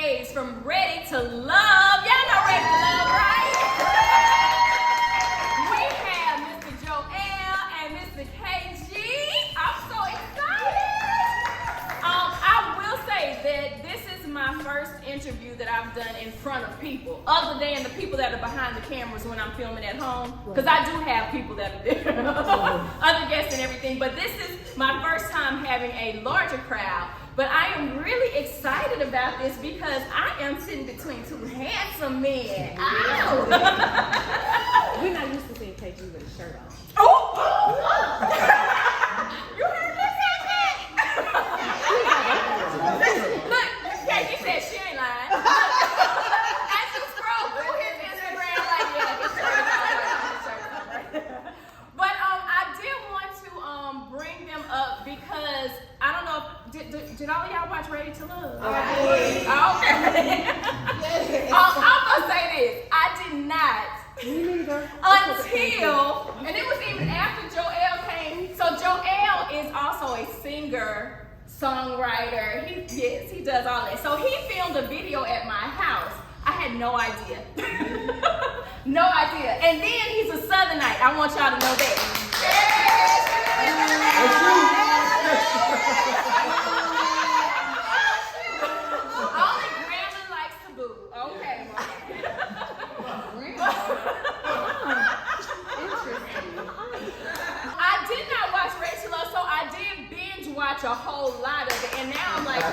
days from Ready to Love. Y'all know Ready to Love, right? We have Mr. Joel and Mr. KG. I'm so excited. I will say that this is my first interview that I've done in front of people, other than the people that are behind the cameras when I'm filming at home, because I do have people that are there, other guests and everything, but this is my first time having a larger crowd. But I am really excited about this because I am sitting between two handsome men. Ow! We're not used to seeing KG with a shirt on. Oh! You heard me say that? Look, KG said she ain't lying. Look, as you scroll through his Instagram, like, yeah, his shirt is all right. But I did want to bring them up because I don't know if did all of y'all watch Ready to Love? Okay. I'm gonna say this. I did not until, and it was even after Joel came. So Joel is also a singer, songwriter. He does all that. So he filmed a video at my house. I had no idea. No idea. And then he's a Southernite. I want y'all to know that. Only grandma likes to boo. Okay, I did not watch Ready to Love, so I did binge watch a whole lot of it, and now I'm like,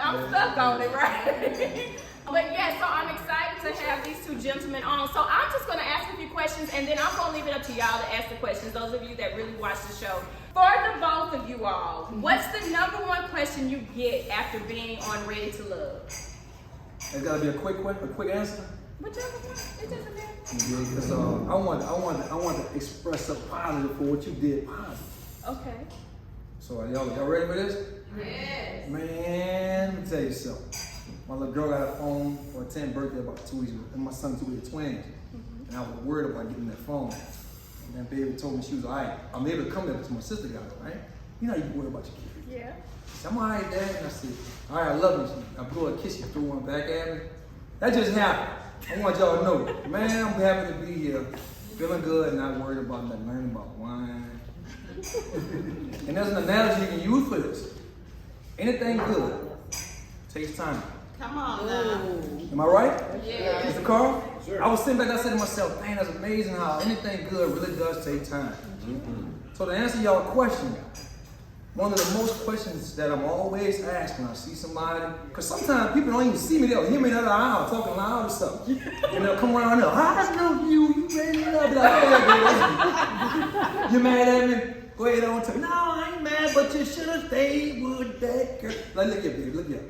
I'm stuck on it, right? But yeah, so I'm excited to have these two gentlemen on. So I'm just going to ask a few questions, and then I'm going to leave it up to y'all to ask the questions, those of you that really watch the show. For the both of you all, what's the number one question you get after being on Ready to Love? It's got to be a quick answer. Whichever one, it doesn't matter. Yeah, because I want to express a positive for what you did positive. Okay. So y'all ready for this? Yes. Man, let me tell you something. My little girl got a phone for her 10th birthday about 2 weeks ago, and my son 2 weeks twins. And I was worried about getting that phone. And then baby told me she was all right. I'm able to come there because my sister got it, right? You know you worry about your kid. Yeah. She said, I'm all right, Dad. And I said, all right, I love you. I blew her a kiss, she threw one back at me. That just happened. I want y'all to know, man, I'm happy to be here, feeling good, not worried about nothing, learning about wine. And there's an analogy you can use for this. Anything good takes time. Come on now. Am I right? Yeah. Mr. Carl? Sure. I was sitting back, I said to myself, man, that's amazing how anything good really does take time. So to answer y'all question, one of the most questions that I'm always asked when I see somebody, because sometimes people don't even see me, they'll hear me in the other aisle talking loud or something. And they'll come around and they'll, I know you ready to love. Be like, hey, you mad at me? Go ahead on to, no, I ain't mad, but you should have stayed with that girl. Like, look here, baby, look here.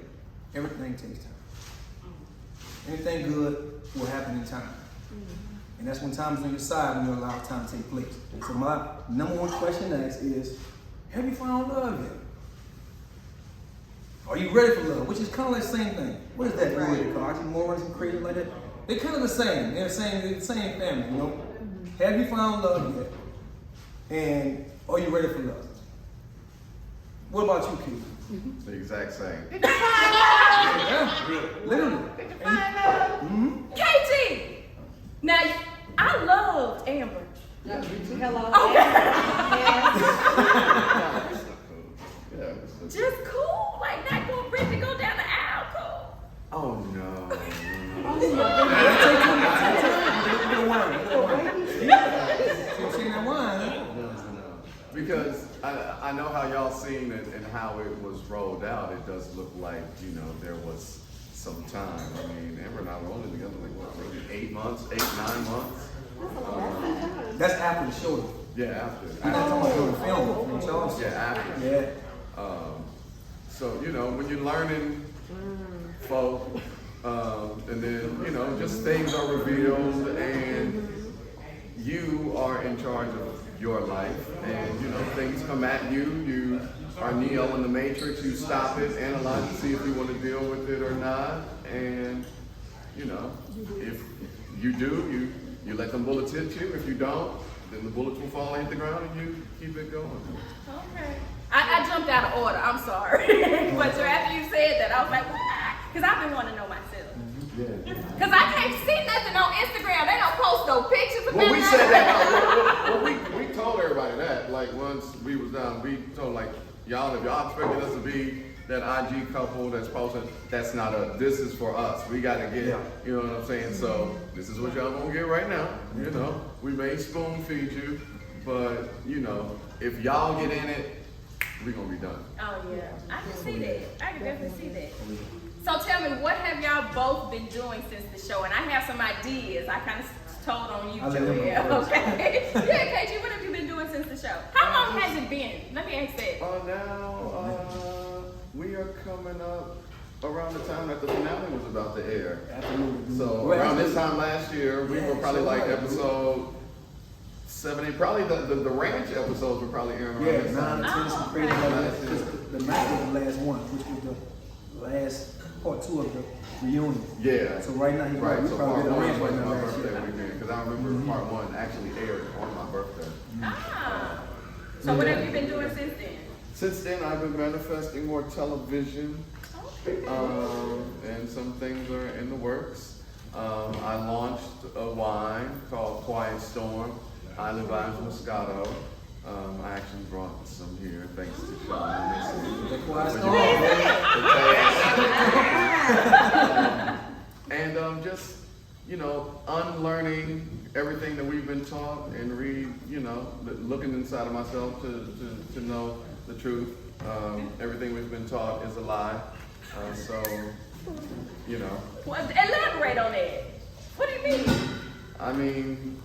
Everything takes time. Anything good will happen in time. And that's when time is on your side when you allow time to take place. So my number one question next is, have you found love yet? Are you ready for love? Which is kind of like the same thing. What is that word? Oxymorons and crazy like that? They're kind of the same. They're the same family, you know? Have you found love yet? And are you ready for love? What about you, Keith? The exact same. Yeah, literally. KG! Now, I loved Amber. Hello. Yeah. Just cool, like not going ready to go down the aisle, cool. Oh no. Because I know how y'all seen it and how it was rolled out. It does look like, there was some time. I mean, Amber and I were only together like what, maybe 8 months, 8, 9 months. That's after the show. Yeah, after. I'm not talking about the film. Yeah, after. Yeah. So, when you're learning folk, and then, just things are revealed and you are in charge of your life and, things come at you. You are Neo in the Matrix. You stop it, analyze it, see if you want to deal with it or not. And, if you do, you let them bullets hit you. If you don't, then the bullets will fall and hit the ground and you keep it going. Okay. I jumped out of order. I'm sorry. But after you said that, I was like, what? Because I've been wanting to know myself. Yeah. Because I can't see nothing on Instagram. They don't post no pictures of Well, me. we said that. We told everybody that. Like once we was done, we told like y'all, if y'all expecting us to be that IG couple that's posting, that's not us. This is for us. We got to get, you know what I'm saying? So this is what y'all gonna get right now. You know, we may spoon feed you, but you know, if y'all get in it, we gonna be done. Oh yeah, I can see that. I can definitely see that. So tell me, what have y'all both been doing since the show? And I have some ideas. I kind of told on you, Joel. Okay. Yeah, KG, what have you been doing since the show? How long has it been? Let me ask that. Now we are coming up around the time that the finale was about to air. Absolutely. So around this time last year, we were probably like episode 7, 8. Probably the ranch episodes were probably airing around this time. 9 or 10, some crazy like that. The Mac was the last one, which was the last part 2 of the reunion. Yeah. So right now, so part 1 ranch was right now my last birthday year. weekend because I remember part 1 actually aired on my birthday. Ah. So what have you been doing since then? Since then, I've been manifesting more television, and some things are in the works. I launched a wine called Quiet Storm, Island Vibes Moscato. I actually brought some here, thanks to Chaun. The Quiet Storm. And just, you know, unlearning everything that we've been taught and looking inside of myself to know the truth. Everything we've been taught is a lie. So, you know. Well, elaborate on that. What do you mean? I mean,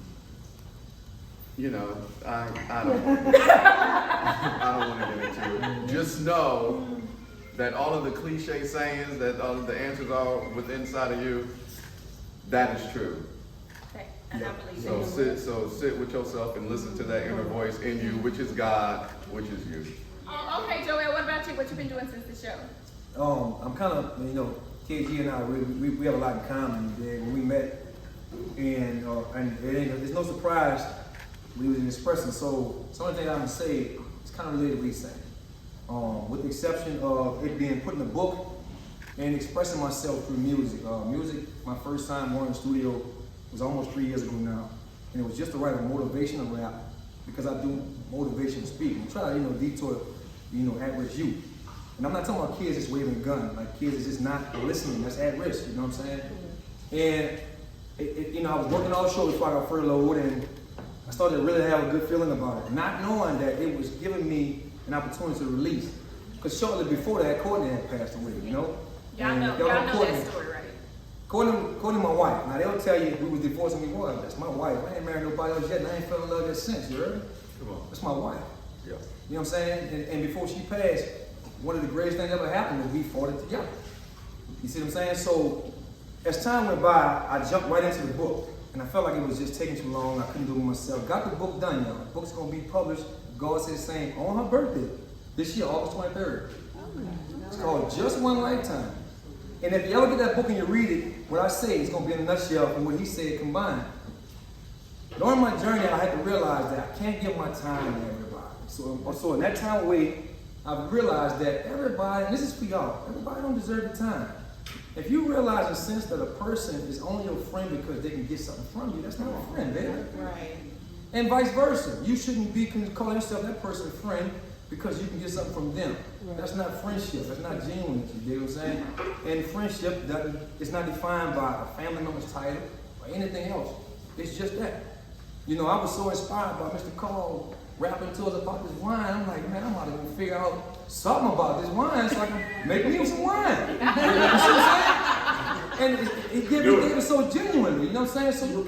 you know, I don't I don't want to get into it. Just know that all of the cliche sayings that all of the answers are within inside of you, that is true. Okay. And I believe So sit with yourself and listen to that inner voice in you, which is God, which is you. Okay, Joel, what about you? What you been doing since the show? I'm kind of, KG and I, we have a lot in common. When we met, and it's no surprise we was expressing. So some of the things I'm gonna say is kind of related to what he's saying. With the exception of it being put in a book and expressing myself through music. Music, my first time going to the studio was almost 3 years ago now, and it was just to write a motivational rap because I do motivational speaking. I try to detour at-risk youth. And I'm not talking about kids just waving a gun, like kids is just not listening, that's at risk, you know what I'm saying? And I was working all show before I got furloughed, and I started to really have a good feeling about it, not knowing that it was giving me an opportunity to release. Because shortly before that, Courtney had passed away, you know? Y'all know that story, right? Courtney, my wife. Now they'll tell you we was divorcing me. Well, that's my wife. I ain't married nobody else yet, and I ain't fell in love yet since, you heard? Come on. That's my wife. Yeah. You know what I'm saying? And before she passed, one of the greatest things that ever happened was we fought it together. You see what I'm saying? So as time went by, I jumped right into the book. And I felt like it was just taking too long. I couldn't do it myself. Got the book done, y'all. The book's gonna be published, God says same, on her birthday this year, August 23rd. It's called Just One Lifetime. And if you ever get that book and you read it, what I say is gonna be in a nutshell from what he said combined. During my journey, I had to realize that I can't give my time to everybody. So in that time away, I've realized that everybody, and this is for y'all, everybody don't deserve the time. If you realize a sense that a person is only your friend because they can get something from you, that's not a friend, baby. Right. And vice versa. You shouldn't be calling yourself that person a friend because you can get something from them. Right. That's not friendship. That's not genuine. You get what I'm saying? And friendship it's not defined by a family member's title or anything else. It's just that. I was so inspired by Mr. Cole rapping to us about this wine. I'm like, man, I'm about to figure out something about this wine so I can make me some wine. You know what I'm saying? And it gave it so genuinely, you know what I'm saying? So you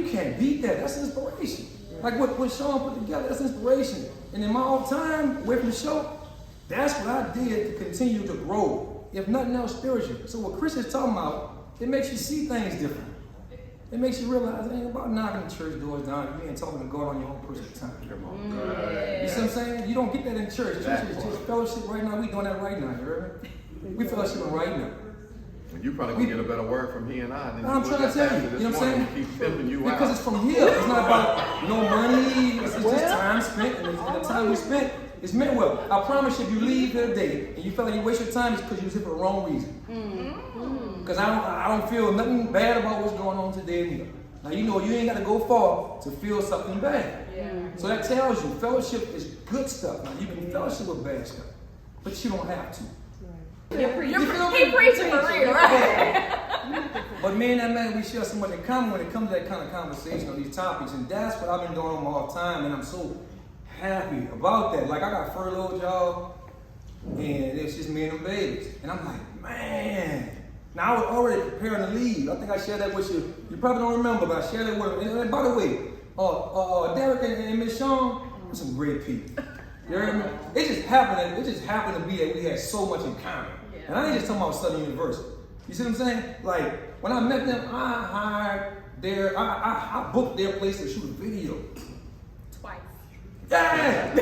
can't beat that. That's inspiration. Like what Chaun put together, that's inspiration. And in my off time, away from the show, that's what I did to continue to grow. If nothing else, spiritual. So what Chris is talking about, it makes you see things different. It makes you realize it ain't about knocking the church doors down. You ain't talking to God on your own personal time. Come on. You see what I'm saying? You don't get that in church. Church is just fellowship right now. We doing that right now. You heard me? We fellowshipping right now. You probably can get a better word from he and I than I'm trying to tell you. You know what I'm saying? Keep pimping you because out. it's from here. It's not about no money. It's just time spent, and the time we spent is meant well. I promise you, if you leave here today and you feel like you waste your time, it's because you was here for the wrong reason. Because I don't feel nothing bad about what's going on today in here. Now you know you ain't got to go far to feel something bad. So that tells you fellowship is good stuff. Now you can fellowship with bad stuff, but you don't have to. He preaching for real, right? But me and that man, we share so much in common when it comes to that kind of conversation on these topics, and that's what I've been doing all the time, and I'm so happy about that. Like I got furloughed, y'all, and it's just me and them babies, and I'm like, man. Now I was already preparing to leave. I think I shared that with you. You probably don't remember, but I shared that with them. And by the way, Derek and Miss Chaun, they're some great people. You heard me? It just happened to be that we had so much in common. And I ain't just talking about Southern University. You see what I'm saying? Like when I met them, I booked their place to shoot a video. Twice. Yeah. You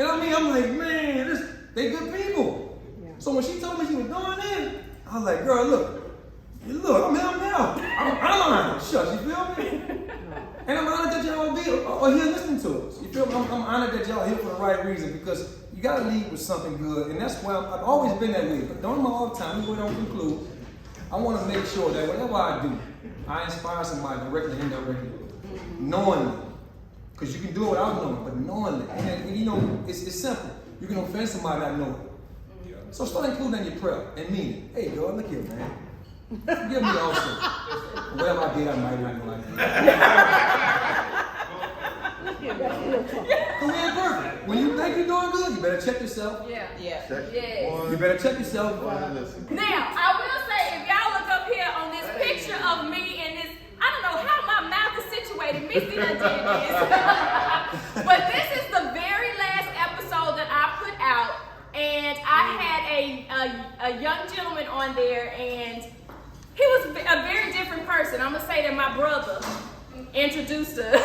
know what I mean? I'm like, man, they good people. Yeah. So when she told me she was doing it, I was like, girl, look, I'm now. I'm honored. Shucks, you feel me? And I'm honored that y'all be here listening to us. You feel me? I'm honored that y'all here for the right reason because you gotta lead with something good, and that's why I've always been that way. But during my off time, we don't conclude. I want to make sure that whatever I do, I inspire somebody directly and indirectly, knowingly. Because you can do it without knowing, but knowingly. And you know, it's simple. You can offend somebody not knowing. So start including that in your prayer and mean it. Hey, God, look here, man. Forgive me also. Whatever I did, I might not like it. We ain't perfect. When you think you're doing good, you better check yourself. You better check yourself. Now, I will say, if y'all look up here on this picture of me and this, I don't know how my mouth is situated. Missy done did this. But this is the very last episode that I put out. And I had a young gentleman on there, and he was a very different person. I'm going to say that my brother introduced us.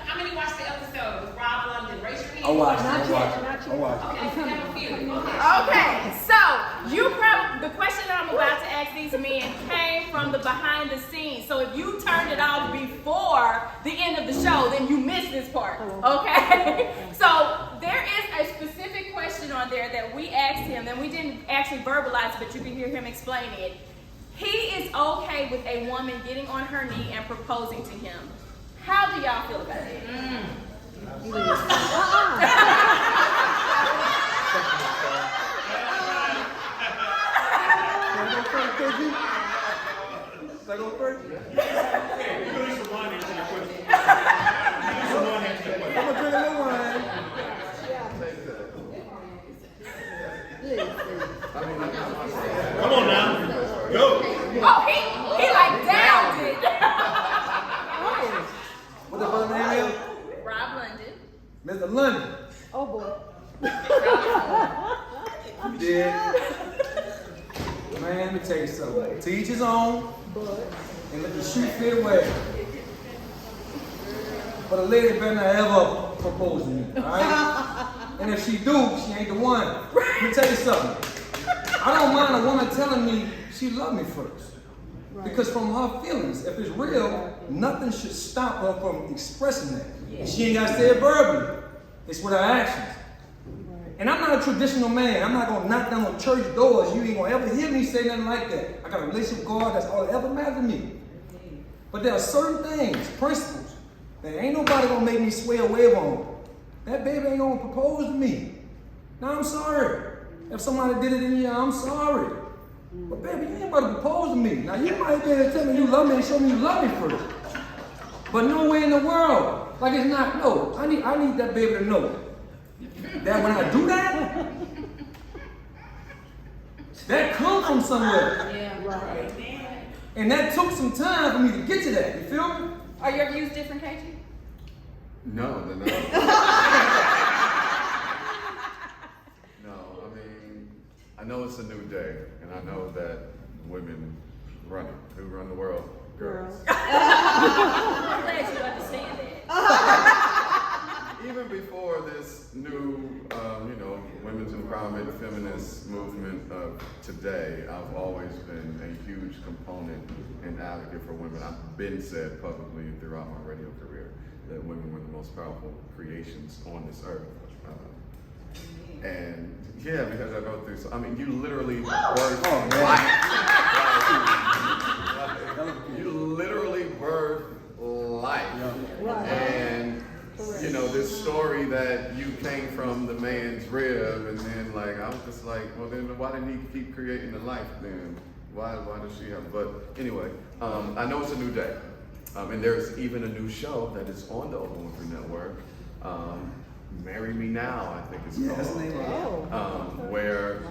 How many watched the episode? Was Rob London? Raise your hand. I watched it. Okay, so we have a few. Okay, so the question that I'm about to ask these men came from the behind the scenes. So if you turned it off before the end of the show, then you missed this part. Okay? So there is a specific question on there that we asked him, and we didn't actually verbalize it, but you can hear him explaining it. He is okay with a woman getting on her knee and proposing to him. How do y'all feel about it? Come on now. Go. Oh, he like downed it. What the fuck name is? Rob London. Mr. London. Oh boy. You did. Man, let me tell you something. To each his own. And let the street fit away. But a lady better not ever propose to me, alright? And if she do, she ain't the one. Let me tell you something. I don't mind a woman telling me she loved me first. Because from her feelings, if it's real, nothing should stop her from expressing that. And she ain't got to say it verbally. It's with her actions. And I'm not a traditional man. I'm not going to knock down on church doors. You ain't going to ever hear me say nothing like that. I got a relationship with God. That's all that ever mattered to me. But there are certain things, principles, that ain't nobody going to make me swear a wave on. That baby ain't going to propose to me. Now, I'm sorry. If somebody did it in here, I'm sorry. But baby, you ain't about to propose to me. Now, you might be able to tell me you love me and show me you love me first. But no way in the world. Like it's not, no. I need that baby to know that when I do that, that comes from somewhere. Yeah, right. And that took some time for me to get to that. You feel me? Are your views different, KG? No, they're not. No, I mean, I know it's a new day, and I know that women who run the world, girls. I'm glad you understand that. Even before this new, women's empowerment, feminist movement of today, I've always been a huge component and advocate for women. I've been said publicly throughout my radio career that women were the most powerful creations on this earth. And yeah, because I go through, you literally birth life. You literally birth life. And you know, this story that you came from the man's rib, and then like, I was just like, well then why didn't he keep creating the life then? Why does she have, but anyway, I know it's a new day. And there's even a new show that is on the Oprah Winfrey Network. Marry Me Now, I think it's called. Where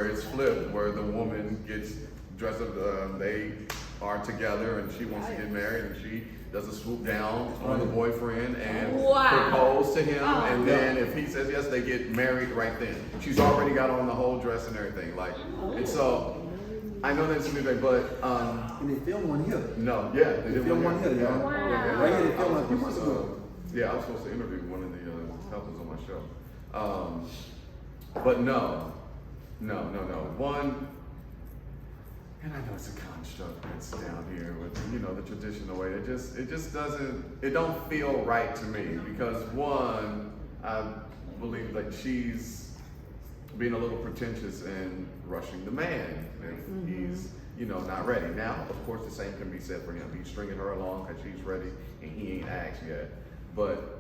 it's flipped, where the woman gets dressed up, they are together and she wants to get married and she does a swoop down on the boyfriend and propose to him, and then if he says yes, they get married right then. She's already got on the whole dress and everything, like, and so I know that's a new day, but and they filmed one here. No, yeah, They filmed one here, y'all. Wow. Right here, they filmed one a few months ago. Yeah, I was supposed to interview one of the helpers on my show. But no. One, and I know it's a construct that's down here with, you know, the traditional way. It just doesn't, it don't feel right to me because one, I believe that she's being a little pretentious and rushing the man if he's, you know, not ready. Now, of course, the same can be said for him. He's stringing her along because she's ready and he ain't asked yet. But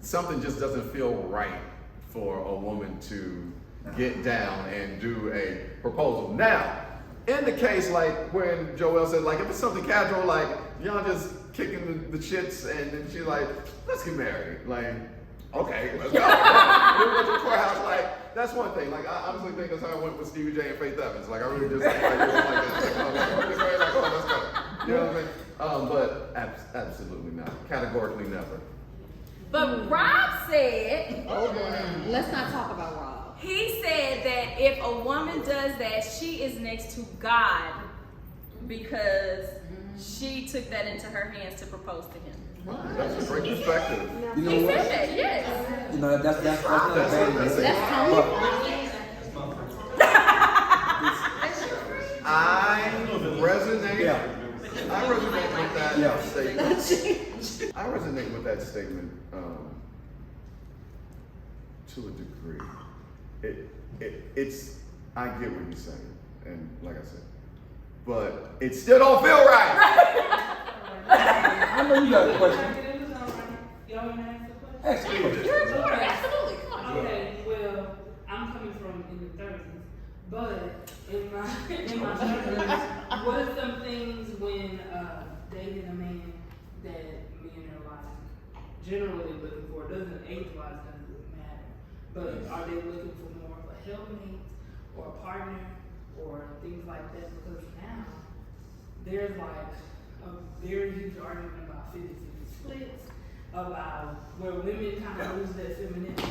something just doesn't feel right for a woman to get down and do a proposal. Now, in the case like when Joel said, like, if it's something casual, like y'all just kicking the shits and then she's like, let's get married. Like, okay, let's go. Then we go to the courthouse, like, that's one thing. Like, I honestly think that's how I went with Stevie J and Faith Evans. Like, I really just like this. Like, oh, let's go. You know what I mean? But absolutely not. Categorically never. But Rob said, Let's not talk about Rob. he said that if a woman does that, she is next to God because she took that into her hands to propose to him. That's a great perspective. You know He what? said that, yes. You know, that's not a bad thing. I resonate with that statement. I resonate with that statement to a degree. It's I get what you're saying, and like I said, but it still don't feel right. I know you got a question. Y'all want to ask a question? Ask a question. You're a reporter, absolutely. Come on. Okay, well, I'm coming from in the 30s, but in my 30s, what are some things when dating a man that men are like generally looking for? Doesn't age-wise doesn't matter, but are they looking for more of a helpmate or a partner or things like that? Because now there's like a very huge argument about 50-50 splits, about where women kind of lose their femininity.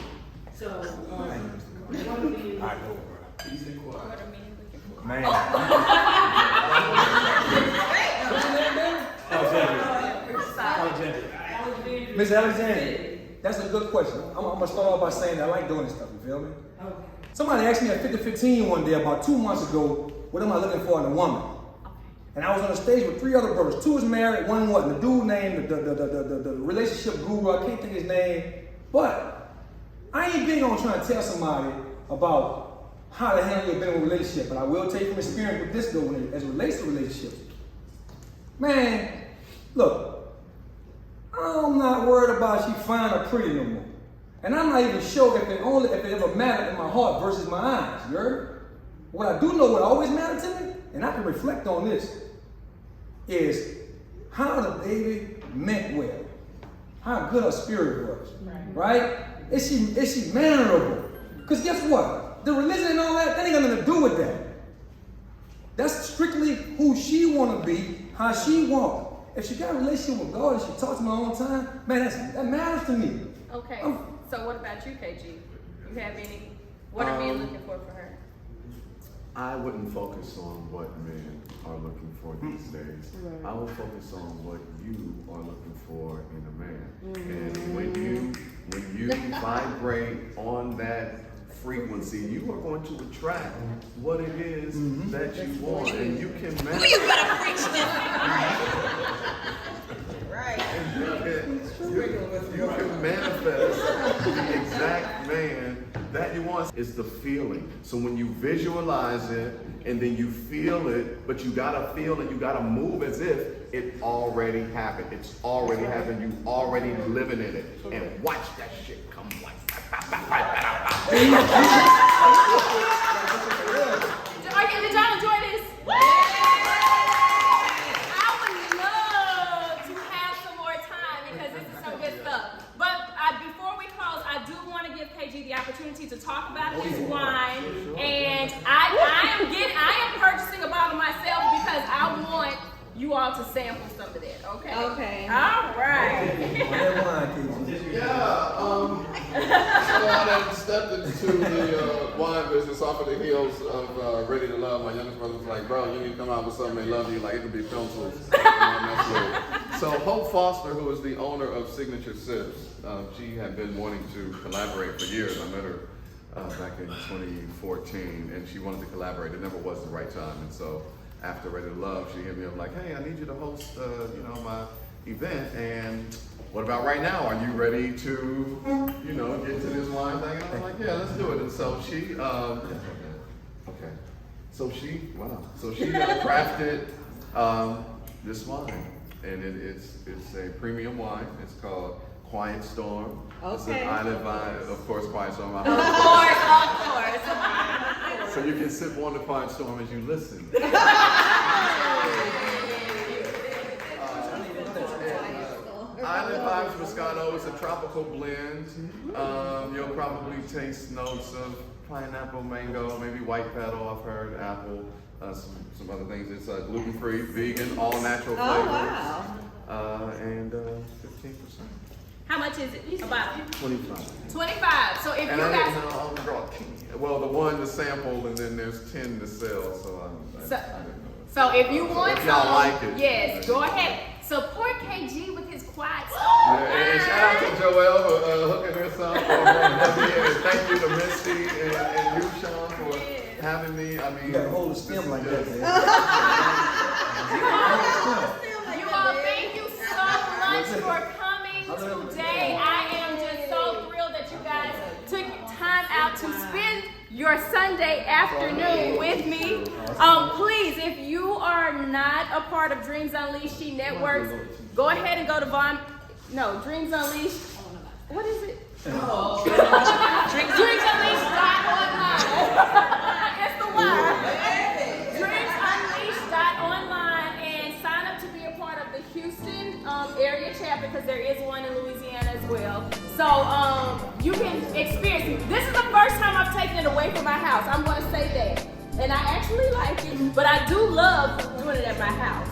So, what do you Man. Miss Alexander, that's a good question. I'm gonna start off by saying that I like doing this stuff, you feel me? Okay. Somebody asked me at 50-15 one day about 2 months ago, what am I looking for in a woman? And I was on the stage with 3 other brothers. 2 was married, 1 wasn't. The dude named the relationship guru, I can't think his name. But I ain't big on trying to tell somebody about how to handle your relationship. But I will tell you from experience with this though, as it relates to relationships. Man, look, I'm not worried about she fine or pretty no more. And I'm not even sure if it ever mattered in my heart versus my eyes, you heard? What I do know, what always mattered to me, and I can reflect on this, is how the baby meant well, how good her spirit was, right? Is she mannerable? Because guess what? The religion and all that ain't got nothing to do with that. That's strictly who she want to be, how she want. If she got a relationship with God and she talks to me all the time, man, that matters to me. Okay, so what about you, KG? You have any, what are men looking for her? I wouldn't focus on what men are looking for these days. Right. I would focus on what you are looking for in a man. And when you vibrate on that frequency, you are going to attract what it is that you want, and you can manifest. You better preach this. Right. You can manifest the exact man that you want. It's the feeling. So when you visualize it and then you feel it, but you gotta feel and you gotta move as if it already happened. It's already happened. You already living in it. And watch that shit come like Did y'all enjoy this? I would love to have some more time because this is some good stuff. But before we close, I do want to give KG the opportunity to talk about his wine. And I am purchasing a bottle myself because I want you all to sample some of that, okay? Okay. All right. Yeah, so I done stepped into the wine business off of the heels of Ready to Love. My youngest brother was like, bro, you need to come out with something they love you, like it could be pencils. So Hope Foster, who is the owner of Signature Sips, she had been wanting to collaborate for years. I met her back in 2014, and she wanted to collaborate. It never was the right time, and so after Ready to Love, she hit me up like, hey, I need you to host, my event, and what about right now? Are you ready to, get to this wine thing? And I was like, yeah, let's do it. And so she, So she crafted this wine, and it's a premium wine. It's called Quiet Storm. It's an island vine, of course, Quiet Storm. Of course. So you can sip on the Quiet Storm as you listen. Island Vibes Moscato is a tropical blend. You'll probably taste notes of pineapple, mango, maybe white petal, I've heard, apple, some other things. It's gluten-free, vegan, all natural flavors. Oh, wow. And 15%. How much is it? About 25. 25. So if And you I guys, didn't know, well, the one to sample, and then there's 10 to sell, so I didn't know. so if you want if y'all some, like it, yes, go ahead. Support KG with his quiet And shout out to Joelle for hooking this up. And thank you to Misty and you, Chaun, for having me. I mean, You gotta hold the stem like that, man. You all, thank you so much for coming today. I am just so thrilled that you guys took time out to spend your Sunday afternoon with me. Please, if you are not a part of Dreams Unleashed She Networks, go ahead and go to Vaughn. No, Dreams Unleashed. What is it? Dreams Unleashed.online. It's the wire. Dreams Unleashed.online, and sign up to be a part of the Houston area chapter because there is one in Louisiana as well. So you can experience it. This is the first time I've taken it away from my house. I'm going to say that. And I actually like it, but I do love doing it at my house.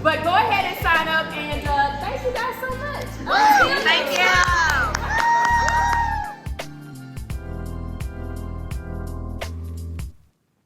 But go ahead and sign up, and thank you guys so much.